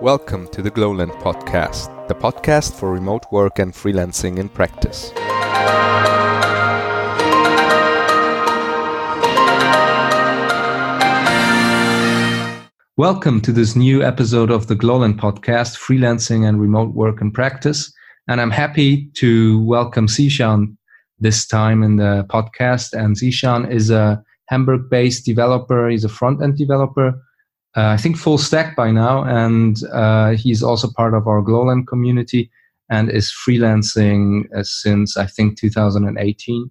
Welcome to the Glowland podcast, the podcast for remote work and freelancing in practice. Welcome to this new episode of the Glowland podcast, freelancing and remote work in practice. And I'm happy to welcome Zheeshaan this time in the podcast. And Zheeshaan is a Hamburg-based developer. He's a front-end developer. I think full stack by now, and he's also part of our Glowland community and is freelancing since I think 2018.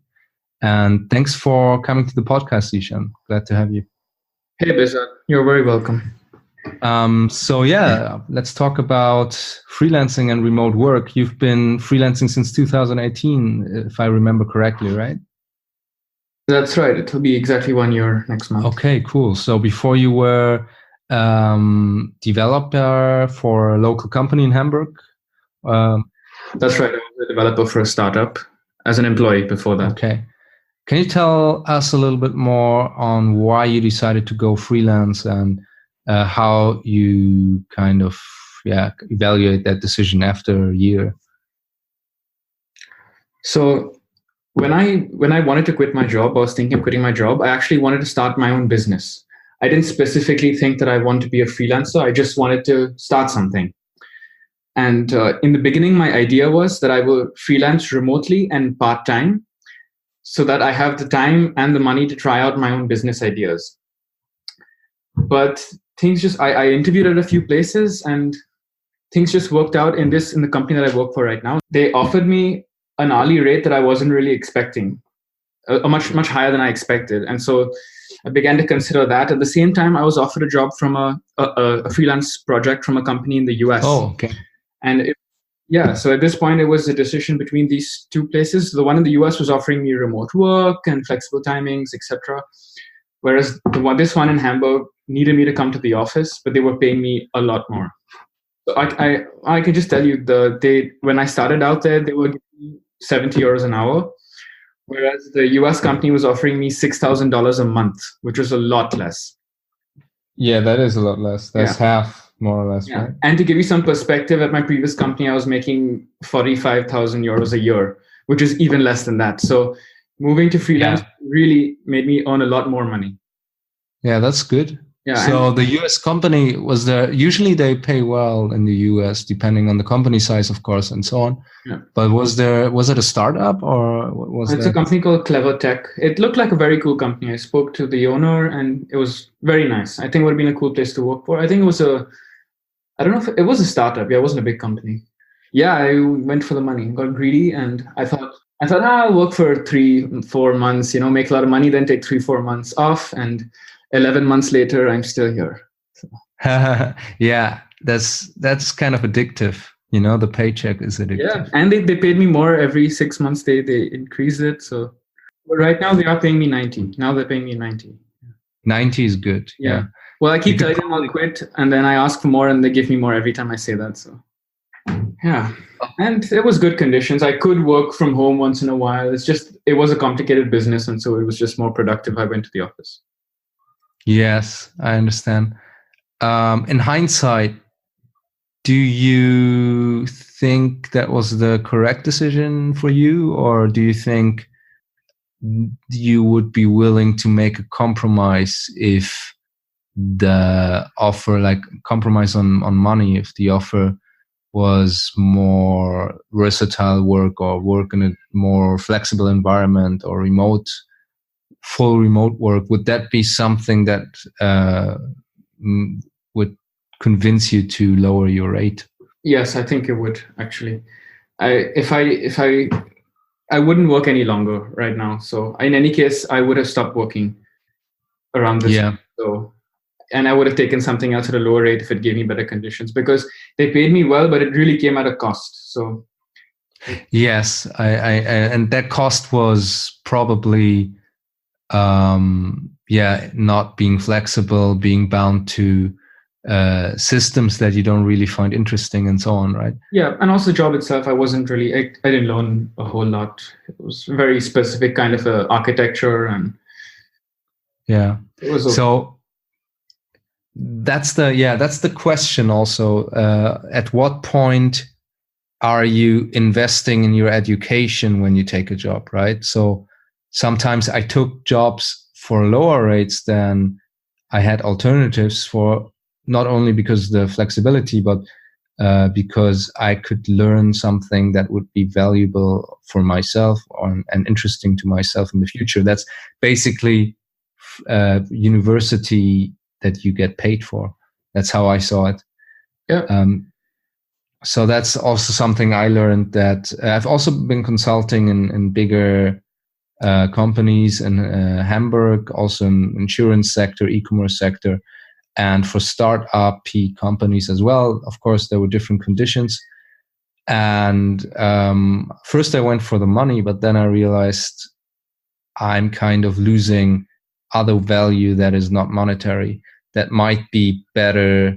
And thanks for coming to the podcast, Zheeshaan. Glad to have you. Hey, Behsaad. You're very welcome. Let's talk about freelancing and remote work. You've been freelancing since 2018, if I remember correctly, right? That's right. It will be exactly 1 year next month. Okay, cool. So before you were developer for a local company in Hamburg? That's right. I was a developer for a startup as an employee before that. Okay. Can you tell us a little bit more on why you decided to go freelance and how you kind of evaluate that decision after a year? So when I wanted to quit my job, I was thinking of quitting my job. I actually wanted to start my own business. I didn't specifically think that I want to be a freelancer. I just wanted to start something. And in the beginning, my idea was that I will freelance remotely and part-time so that I have the time and the money to try out my own business ideas. But I interviewed at a few places and things just worked out in the company that I work for right now. They offered me an hourly rate that I wasn't really expecting, a much higher than I expected. And so I began to consider that. At the same time, I was offered a job from a freelance project from a company in the US. Oh, okay. And so at this point, it was a decision between these two places. The one in the US was offering me remote work and flexible timings, etc. Whereas this one in Hamburg needed me to come to the office, but they were paying me a lot more. So I can just tell you, when I started out there, they were giving me 70 euros an hour. Whereas the US company was offering me $6,000 a month, which was a lot less. Yeah, that is a lot less. That's half, more or less, yeah. Right? And to give you some perspective, at my previous company, I was making 45,000 euros a year, which is even less than that. So moving to freelance really made me earn a lot more money. Yeah, that's good. Yeah, so the US company was there. Usually they pay well in the US, depending on the company size, of course, and so on. Yeah. But was it a startup or what was it? It's a company called Clever Tech. It looked like a very cool company. I spoke to the owner and it was very nice. I think it would have been a cool place to work for. I think it was I don't know if it was a startup. Yeah, it wasn't a big company. Yeah, I went for the money, got greedy, and I thought I'll work for 3-4 months, make a lot of money, then take 3-4 months off, and 11 months later, I'm still here. So. Yeah, that's kind of addictive. The paycheck is addictive. Yeah, and they paid me more every 6 months. They increased it. So but right now they are paying me 90. Now they're paying me 90. 90 is good. Yeah. Well, I keep telling them I'll quit, and then I ask for more, and they give me more every time I say that. So yeah, and it was good conditions. I could work from home once in a while. It was a complicated business, and so it was just more productive. I went to the office. Yes, I understand. In hindsight, do you think that was the correct decision for you, or do you think you would be willing to make a compromise if the offer, like compromise on money, if the offer was more versatile work or work in a more flexible environment or full remote work? Would that be something that would convince you to lower your rate? Yes, I think it would actually. I wouldn't work any longer right now. So in any case, I would have stopped working around this. Yeah. So, and I would have taken something else at a lower rate if it gave me better conditions, because they paid me well, but it really came at a cost. So yes, I and that cost was probably not being flexible, being bound to systems that you don't really find interesting and so on, right? Yeah, and also the job itself, I didn't learn a whole lot. It was very specific kind of architecture, and it was so that's the question also. At what point are you investing in your education when you take a job, right? So sometimes I took jobs for lower rates than I had alternatives for, not only because of the flexibility, but because I could learn something that would be valuable for myself and interesting to myself in the future. That's basically university that you get paid for. That's how I saw it. Yeah. So that's also something I learned, that I've also been consulting in bigger companies in Hamburg, also in insurance sector, e-commerce sector, and for startup companies as well. Of course, there were different conditions. And first I went for the money, but then I realized I'm kind of losing other value that is not monetary, that might be better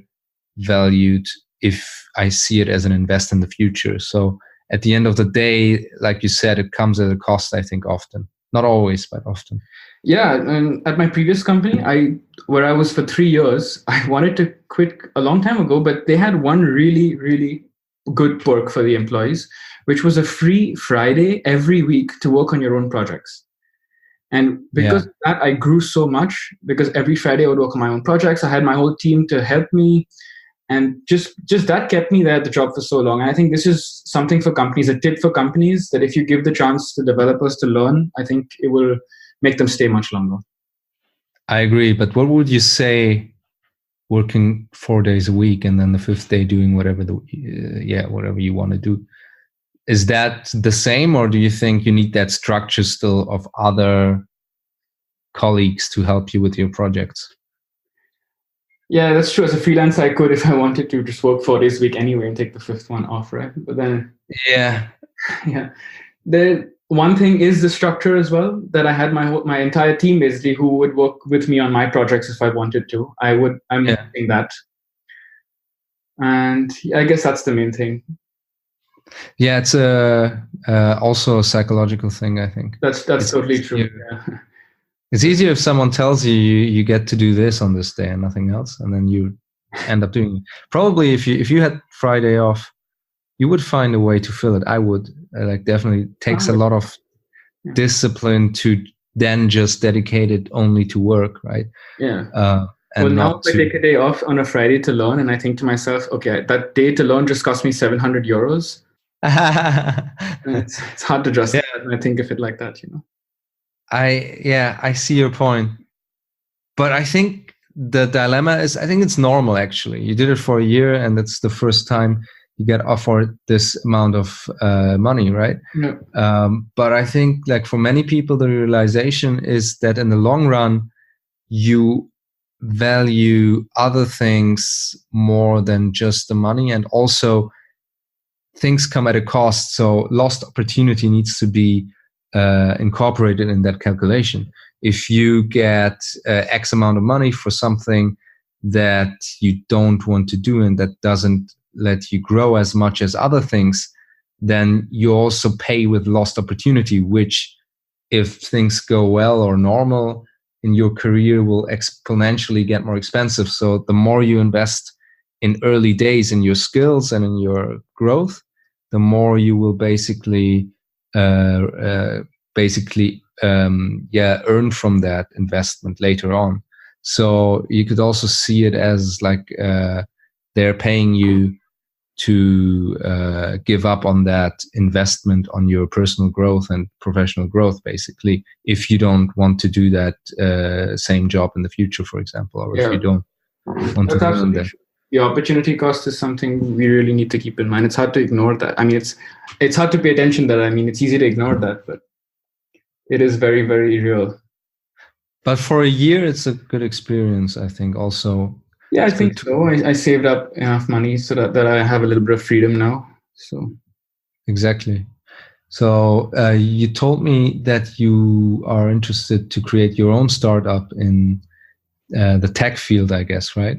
valued if I see it as an invest in the future. So at the end of the day, like you said, it comes at a cost, I think, often. Not always, but often. Yeah, and at my previous company, where I was for 3 years, I wanted to quit a long time ago, but they had one really, really good perk for the employees, which was a free Friday every week to work on your own projects. And because of that, I grew so much, because every Friday I would work on my own projects. I had my whole team to help me. And just that kept me there at the job for so long. And I think this is something for companies, a tip for companies, that if you give the chance to developers to learn, I think it will make them stay much longer. I agree. But what would you say, working 4 days a week and then the fifth day doing whatever whatever you want to do? Is that the same, or do you think you need that structure still of other colleagues to help you with your projects? Yeah, that's true. As a freelancer, I could, if I wanted to, just work 4 days a week anyway and take the fifth one off, right? But then, yeah. The one thing is the structure as well, that I had my entire team basically who would work with me on my projects if I wanted to. I'm doing that, and I guess that's the main thing. Yeah, it's also a psychological thing, I think. That's totally true. Yeah. It's easier if someone tells you get to do this on this day and nothing else, and then you end up doing it. Probably if you had Friday off, you would find a way to fill it. I would. Definitely takes a lot of discipline to then just dedicate it only to work, right? Yeah. And now if I take a day off on a Friday to learn, and I think to myself, okay, that day to learn just cost me 700 euros. It's hard to justify it when I think of it like that, I see your point, but I think the dilemma is, I think it's normal actually. You did it for a year, and that's the first time you get offered this amount of money, right? Yeah. But I think, like, for many people, the realization is that in the long run, you value other things more than just the money, and also things come at a cost. So lost opportunity needs to be incorporated in that calculation. If you get X amount of money for something that you don't want to do and that doesn't let you grow as much as other things, then you also pay with lost opportunity, which, if things go well or normal in your career, will exponentially get more expensive. So the more you invest in early days in your skills and in your growth, the more you will basically earn from that investment later on. So you could also see it as like they're paying you to give up on that investment on your personal growth and professional growth, basically, if you don't want to do that same job in the future, for example, or if you don't want to learn that. The opportunity cost is something we really need to keep in mind. It's hard to ignore that. I mean, it's hard to pay attention to that. I mean, it's easy to ignore that, but it is very, very real. But for a year, it's a good experience, I think, also. Yeah, I think so. I saved up enough money so that I have a little bit of freedom now. So exactly. So you told me that you are interested to create your own startup in the tech field, I guess, right?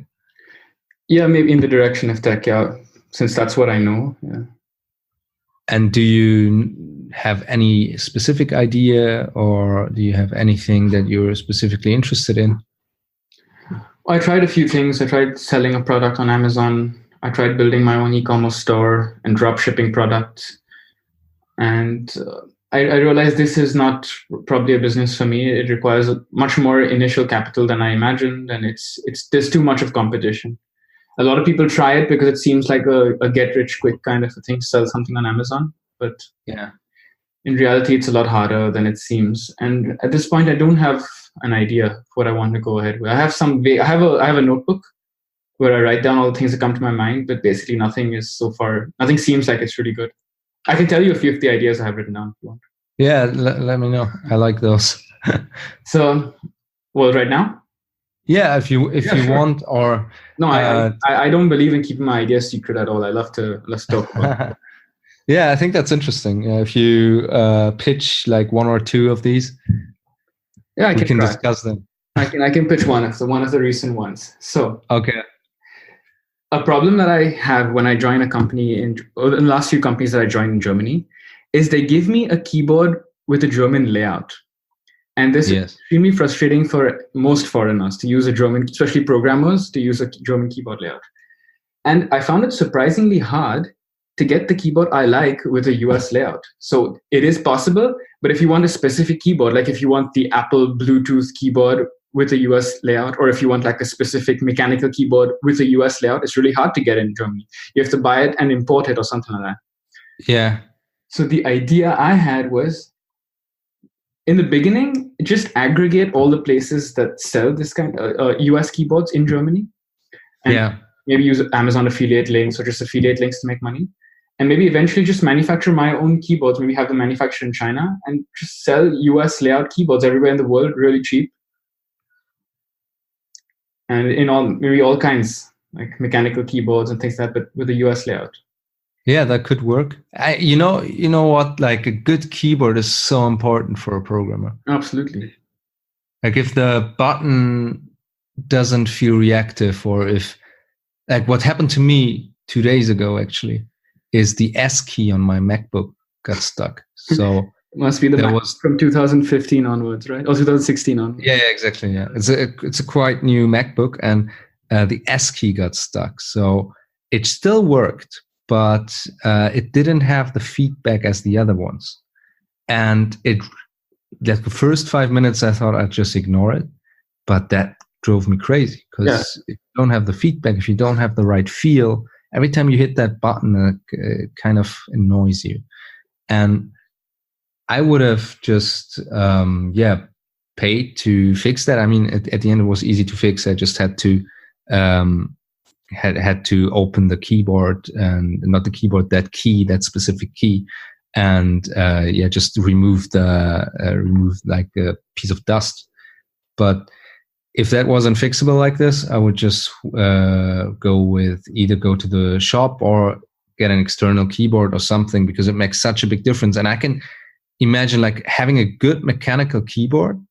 Yeah, maybe in the direction of tech, since that's what I know. Yeah. And do you have any specific idea, or do you have anything that you're specifically interested in? I tried a few things. I tried selling a product on Amazon. I tried building my own e-commerce store and drop shipping products. And I realized this is not probably a business for me. It requires much more initial capital than I imagined, and there's too much of competition. A lot of people try it because it seems like a get rich quick kind of a thing, sell something on Amazon. But Yeah. in reality, it's a lot harder than it seems. And at this point, I don't have an idea of what I want to go ahead with. I have a notebook where I write down all the things that come to my mind, but basically nothing seems like it's really good. I can tell you a few of the ideas I have written down if you want. Yeah, let me know. I like those. So, well, right now? Yeah, if you sure. want, or no, I don't believe in keeping my ideas secret at all. I love to talk about it. Yeah, I think that's interesting. If you pitch like one or two of these, yeah, we can discuss them. I can pitch one of the recent ones. So okay. A problem that I have when I join a company in the last few companies that I joined in Germany is they give me a keyboard with a German layout. And this is extremely frustrating for most foreigners to use a German, especially programmers, to use a German keyboard layout. And I found it surprisingly hard to get the keyboard I like with a US layout. So it is possible, but if you want a specific keyboard, like if you want the Apple Bluetooth keyboard with a US layout, or if you want like a specific mechanical keyboard with a US layout, it's really hard to get in Germany. You have to buy it and import it or something like that. Yeah. So the idea I had was, in the beginning, just aggregate all the places that sell this kind of US keyboards in Germany. And maybe use Amazon affiliate links or just affiliate links to make money. And maybe eventually just manufacture my own keyboards. Maybe have them manufactured in China and just sell US layout keyboards everywhere in the world really cheap. And maybe all kinds, like mechanical keyboards and things like that, but with a US layout. Yeah, that could work. You know what? Like a good keyboard is so important for a programmer. Absolutely. Like if the button doesn't feel reactive, or if, like what happened to me 2 days ago actually, is the S key on my MacBook got stuck. So it must be from 2015 onwards, right? Or 2016 onwards. Yeah, exactly. Yeah, it's a quite new MacBook, and the S key got stuck. So it still worked, but it didn't have the feedback as the other ones. And the first 5 minutes, I thought I'd just ignore it, but that drove me crazy because if you don't have the feedback, if you don't have the right feel, every time you hit that button, it kind of annoys you. And I would have just, paid to fix that. I mean, at the end, it was easy to fix. I just had to had to open the keyboard, and not the keyboard, that specific key, and just remove like a piece of dust. But if that wasn't fixable like this, I would just either go to the shop or get an external keyboard or something, because it makes such a big difference. And I can imagine like having a good mechanical keyboard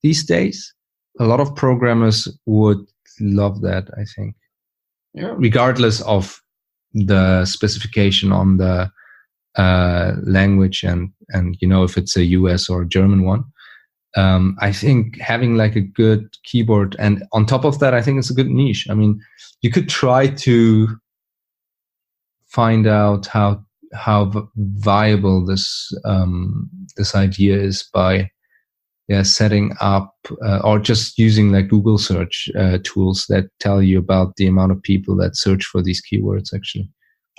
these days. A lot of programmers would love that, I think. Yeah. Regardless of the specification on the language and if it's a US or a German one. I think having like a good keyboard, and on top of that, I think it's a good niche. I mean, you could try to find out how viable this idea is by setting up or just using like Google search tools that tell you about the amount of people that search for these keywords. Actually,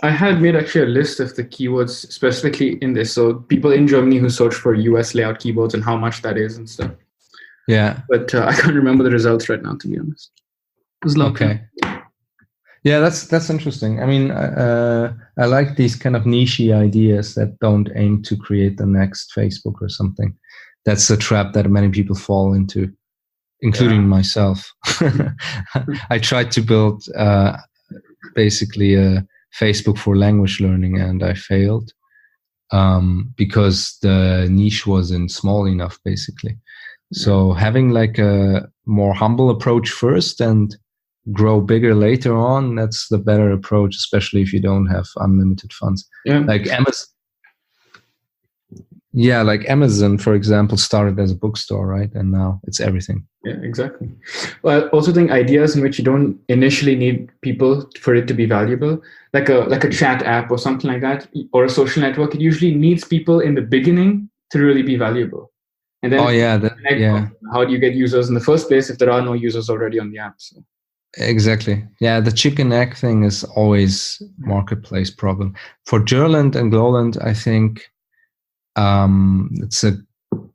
I had made actually a list of the keywords specifically in this. So people in Germany who search for US layout keyboards and how much that is and stuff. Yeah. But I can't remember the results right now, to be honest. It was long okay. Yeah, that's interesting. I mean, I like these kind of niche ideas that don't aim to create the next Facebook or something. That's a trap that many people fall into, including myself. I tried to build basically a Facebook for language learning, and I failed because the niche wasn't small enough, basically. So having like a more humble approach first and grow bigger later on, that's the better approach, especially if you don't have unlimited funds. Yeah. Like Yeah, like Amazon, for example, started as a bookstore, right? And now it's everything. Yeah, exactly. Well, I also think ideas in which you don't initially need people for it to be valuable, like a chat app or something like that, or a social network, it usually needs people in the beginning to really be valuable. And then Oh yeah, yeah, how do you get users in the first place if there are no users already on the app? So, exactly. Yeah, the chicken egg thing is always marketplace problem. For Gerland and Glowland, I think it's a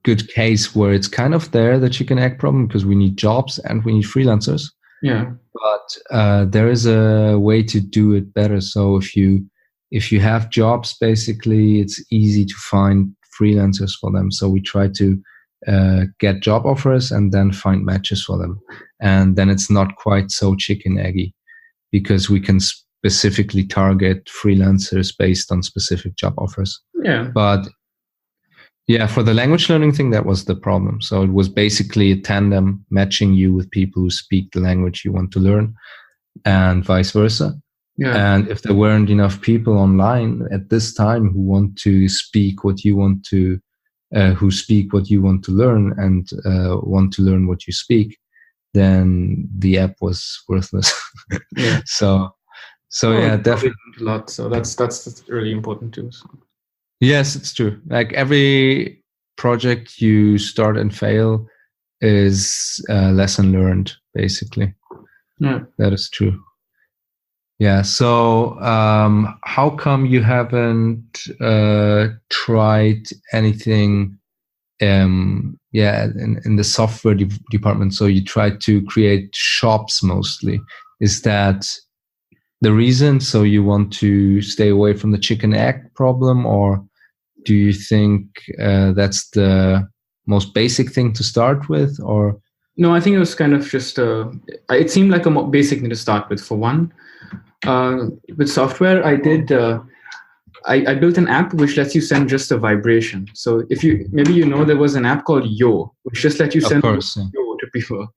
good case where it's kind of there, the chicken egg problem, because we need jobs and we need freelancers. yeah. But there is a way to do it better. So if you have jobs, basically, it's easy to find freelancers for them. So we try to get job offers and then find matches for them. And then it's not quite so chicken eggy because we can specifically target freelancers based on specific job offers. Yeah. But yeah, for the language learning thing, that was the problem. So it was basically a tandem matching you with people who speak the language you want to learn and vice versa. Yeah. And if there weren't enough people online at this time who want to speak what you want to, who speak what you want to learn and want to learn what you speak, then the app was worthless. Yeah. So yeah, definitely a lot. So that's really important too. So. Yes, it's true. Like every project you start and fail is a lesson learned, basically. Yeah, that is true. Yeah. So, how come you haven't tried anything? Yeah, in the software department. So you tried to create shops mostly. Is that the reason? So you want to stay away from the chicken egg problem, or do you think that's the most basic thing to start with? Or no, I think it was kind of just it seemed like a basic thing to start with. For one, with software, I did. I built an app which lets you send just a vibration. So if you maybe there was an app called Yo, which just let you send Yo to people.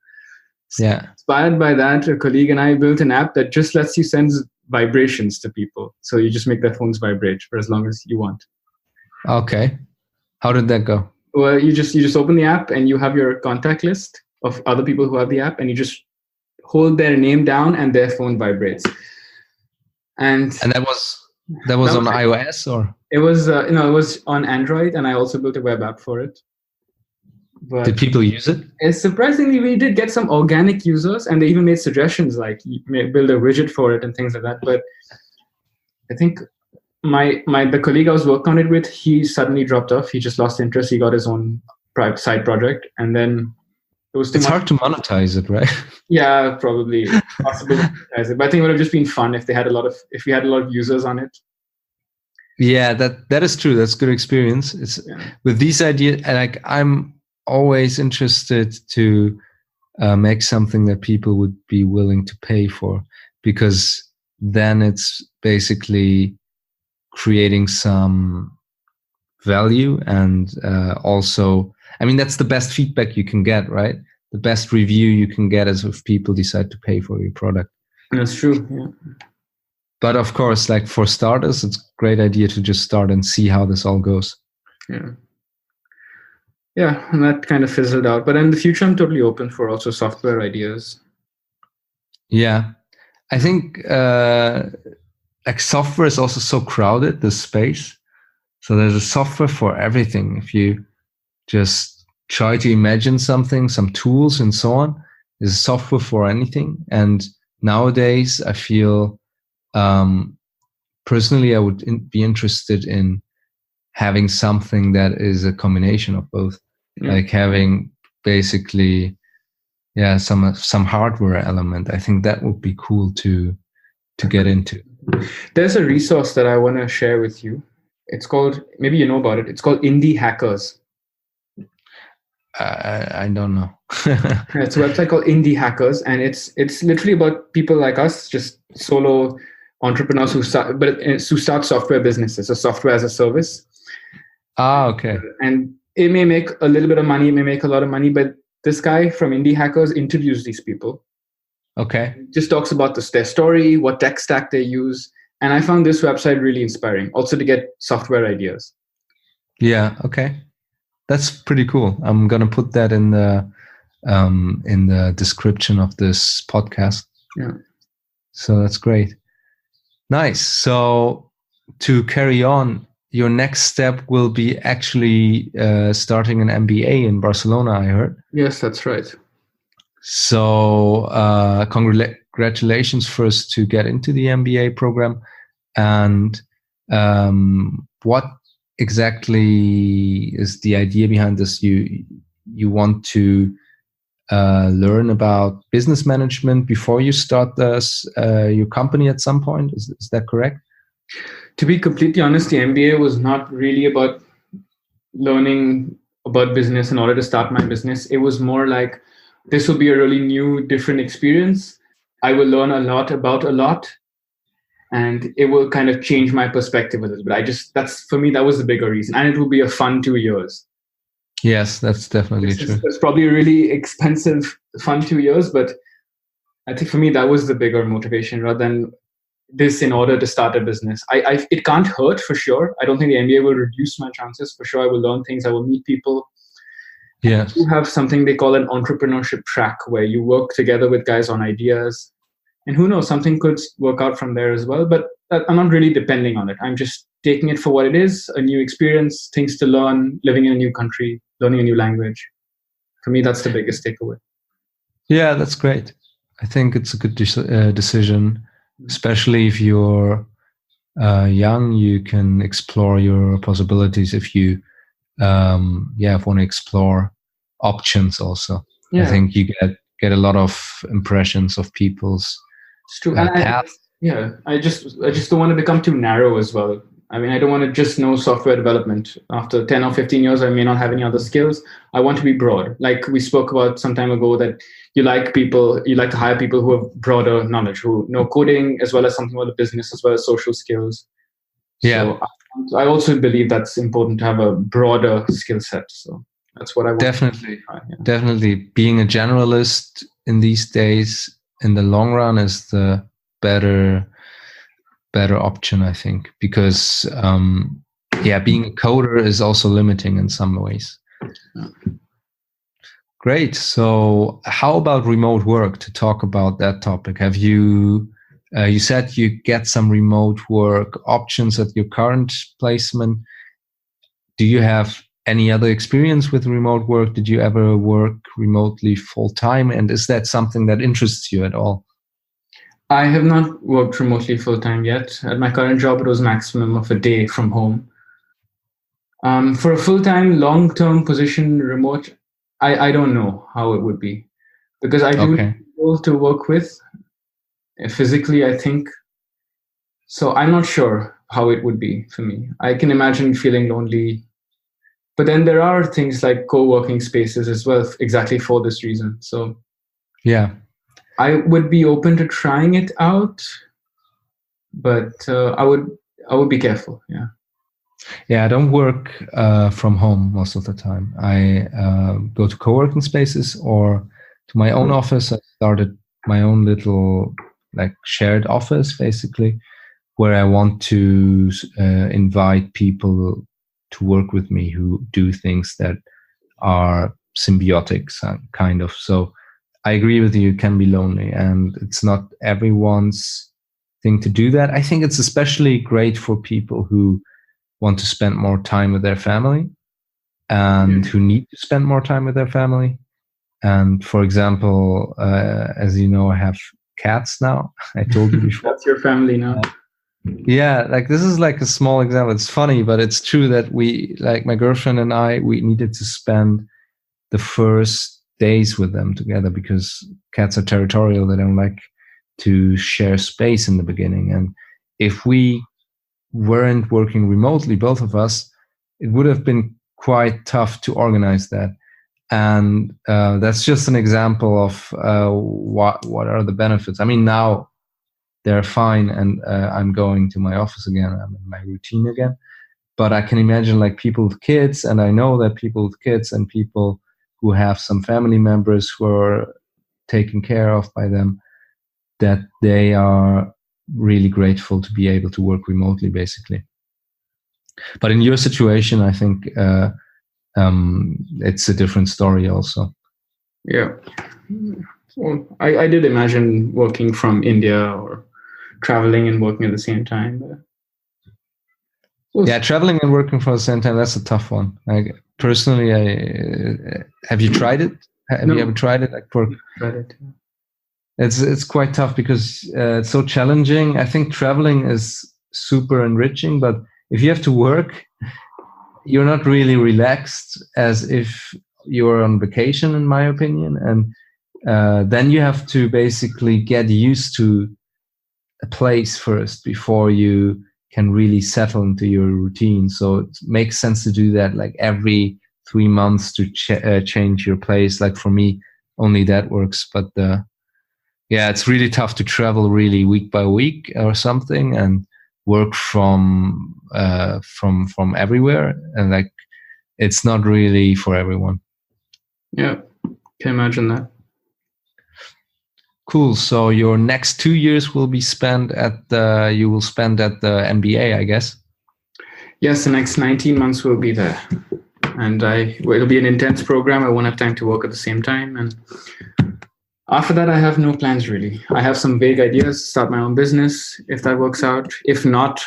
Yeah. Inspired by that, a colleague and I built an app that just lets you send vibrations to people. So you just make their phones vibrate for as long as you want. Okay. How did that go? Well, you just open the app and you have your contact list of other people who have the app, and you just hold their name down and their phone vibrates. And that was on iOS, or it was it was on Android, and I also built a web app for it. But did people use it? Surprisingly, we did get some organic users, and they even made suggestions like you may build a widget for it and things like that. But I think the colleague I was working on it with, he suddenly dropped off. He just lost interest. He got his own private side project, and then it was too much. Hard to monetize it, right? Yeah, probably possible to monetize it. But I think it would have just been fun if we had a lot of users on it. Yeah, that is true. That's good experience. It's with these ideas, like I'm always interested to make something that people would be willing to pay for, because then it's basically creating some value. And also, I mean, that's the best feedback you can get, right? The best review you can get is if people decide to pay for your product. That's true. Yeah. But of course, like for starters, it's a great idea to just start and see how this all goes. Yeah. Yeah, and that kind of fizzled out. But in the future, I'm totally open for also software ideas. Yeah. I think like software is also so crowded, the space. So there's a software for everything. If you just try to imagine something, some tools and so on, there's software for anything. And nowadays, I feel personally, I would be interested in having something that is a combination of both. Like having basically, some hardware element. I think that would be cool to get into. There's a resource that I want to share with you. It's called, maybe you know about it. It's called Indie Hackers. I don't know. It's a website called Indie Hackers, and it's literally about people like us, just solo entrepreneurs who start software businesses, so software as a service. Okay. And it may make a little bit of money, it may make a lot of money, but this guy from Indie Hackers interviews these people. Okay. Just talks about their story, what tech stack they use. And I found this website really inspiring, also to get software ideas. Yeah. Okay. That's pretty cool. I'm gonna put that in the description of this podcast. Yeah. So that's great. Nice. So to carry on, your next step will be actually starting an MBA in Barcelona, I heard. Yes, that's right. So congratulations first to get into the MBA program. And what exactly is the idea behind this? You want to learn about business management before you start your company at some point. Is that correct? To be completely honest, the MBA was not really about learning about business in order to start my business. It was more like, this will be a really new, different experience. I will learn a lot about a lot, and it will kind of change my perspective a little bit. That's for me, that was the bigger reason. And it will be a fun 2 years. Yes, that's definitely true. It's probably a really expensive, fun 2 years, but I think for me, that was the bigger motivation rather than this in order to start a business. It can't hurt for sure. I don't think the MBA will reduce my chances. For sure, I will learn things. I will meet people. Yes. You have something they call an entrepreneurship track where you work together with guys on ideas. And who knows, something could work out from there as well. But I'm not really depending on it. I'm just taking it for what it is, a new experience, things to learn, living in a new country, learning a new language. For me, that's the biggest takeaway. Yeah, that's great. I think it's a good decision, especially if you're young. You can explore your possibilities if you want to explore options also. Yeah. I think you get a lot of impressions of people's path. I just don't want to become too narrow as well. I mean, I don't want to just know software development. After 10 or 15 years, I may not have any other skills. I want to be broad. Like we spoke about some time ago, that you like to hire people who have broader knowledge, who know coding as well as something about the business, as well as social skills. Yeah. So I also believe that's important to have a broader skill set. So that's what I want. Definitely. Being a generalist in these days, in the long run, is the better option, I think, because being a coder is also limiting in some ways. Great. So how about remote work, to talk about that topic? Have you you said you get some remote work options at your current placement. Do you have any other experience with remote work? Did you ever work remotely full time? And is that something that interests you at all? I have not worked remotely full time yet. At my current job, it was maximum of a day from home. For a full time, long term position remote, I don't know how it would be, because I do need people to work with physically, I think. So I'm not sure how it would be for me. I can imagine feeling lonely. But then there are things like co-working spaces as well, exactly for this reason. So yeah, I would be open to trying it out, but I would be careful. Yeah. Yeah, I don't work from home most of the time. I go to co-working spaces or to my own office. I started my own little shared office, basically, where I want to invite people to work with me who do things that are symbiotic, kind of. So I agree with you, it can be lonely, and it's not everyone's thing to do that. I think it's especially great for people who want to spend more time with their family and who need to spend more time with their family. And for example, as you know, I have cats now. I told you before. That's your family now. Yeah, this is a small example. It's funny, but it's true that we, my girlfriend and I, we needed to spend the first days with them together because cats are territorial. They don't like to share space in the beginning. And if we weren't working remotely, both of us, it would have been quite tough to organize that. And that's just an example of what are the benefits. I mean, now they're fine, and I'm going to my office again. I'm in my routine again. But I can imagine people with kids, and I know that people with kids and people who have some family members who are taken care of by them, that they are really grateful to be able to work remotely, basically. But in your situation, I think it's a different story also. Yeah. Well, I did imagine working from India or traveling and working at the same time. Yeah, traveling and working for the same time, that's a tough one. Like personally, have you tried it? Have you ever tried it? Tried it. It's quite tough because it's so challenging. I think traveling is super enriching, but if you have to work, you're not really relaxed as if you're on vacation, in my opinion. And then you have to basically get used to a place first before you can really settle into your routine. So it makes sense to do that like every 3 months to change your place. Like for me, only that works. But yeah, it's really tough to travel really week by week or something and work from everywhere. And like, it's not really for everyone. Yeah, can imagine that. Cool. So your next 2 years will be spent at the MBA, I guess. Yes, the next 19 months will be there, and it'll be an intense program. I won't have time to work at the same time, and after that, I have no plans really. I have some vague ideas, start my own business if that works out. If not,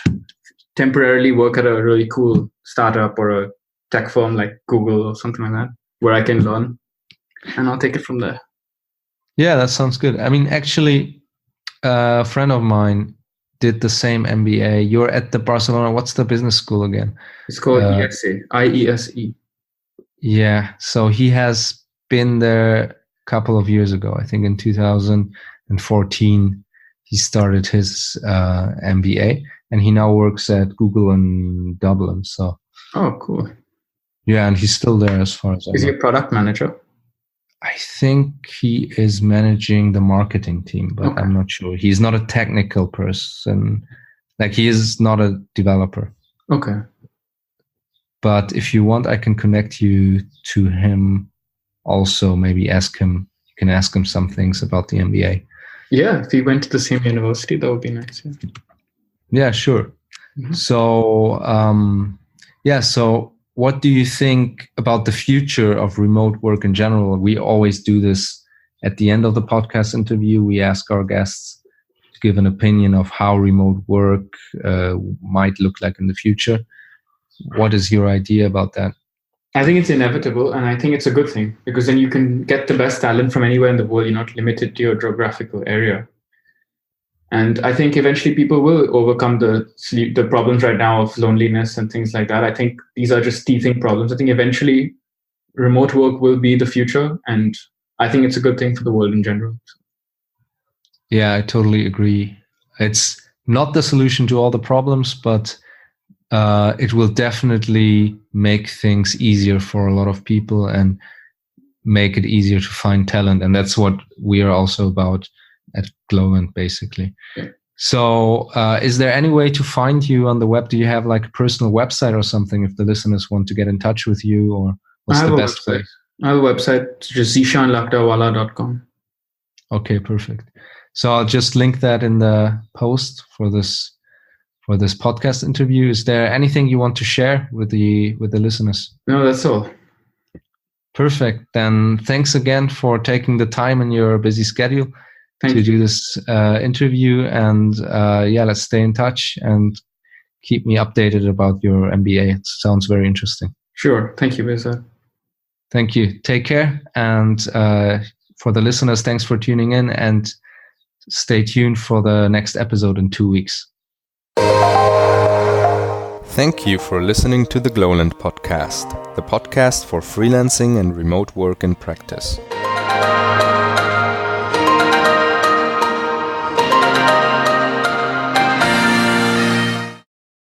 temporarily work at a really cool startup or a tech firm like Google or something like that, where I can learn, and I'll take it from there. Yeah, that sounds good. I mean, actually, a friend of mine did the same MBA. You're at the Barcelona. What's the business school again? It's called IESE. IESE. Yeah. So he has been there a couple of years ago. I think in 2014, he started his MBA, and he now works at Google in Dublin. So. Oh, cool. Yeah, and he's still there as far as I know. Is he a product manager? I think he is managing the marketing team, but okay. I'm not sure. He's not a technical person. Like, he is not a developer. Okay. But if you want, I can connect you to him also. Maybe you can ask him some things about the MBA. Yeah, if he went to the same university, that would be nice. Yeah, sure. Mm-hmm. So, so what do you think about the future of remote work in general? We always do this at the end of the podcast interview. We ask our guests to give an opinion of how remote work might look like in the future. What is your idea about that? I think it's inevitable, and I think it's a good thing, because then you can get the best talent from anywhere in the world. You're not limited to your geographical area. And I think eventually people will overcome the problems right now of loneliness and things like that. I think these are just teething problems. I think eventually remote work will be the future, and I think it's a good thing for the world in general. Yeah, I totally agree. It's not the solution to all the problems, but it will definitely make things easier for a lot of people and make it easier to find talent. And that's what we are also about at Glowland, basically. Yeah. So is there any way to find you on the web? Do you have like a personal website or something if the listeners want to get in touch with you, or what's the best way? I have a website, just ZeeshaanLakdawala.com. Okay, perfect. So I'll just link that in the post for this podcast interview. Is there anything you want to share with the listeners? No, that's all. Perfect. Then thanks again for taking the time in your busy schedule to do this interview. And let's stay in touch and keep me updated about your MBA. It sounds very interesting. Sure. Thank you, Behsaad. Thank you. Take care. And for the listeners, thanks for tuning in, and stay tuned for the next episode in 2 weeks. Thank you for listening to the Glowland podcast, the podcast for freelancing and remote work in practice.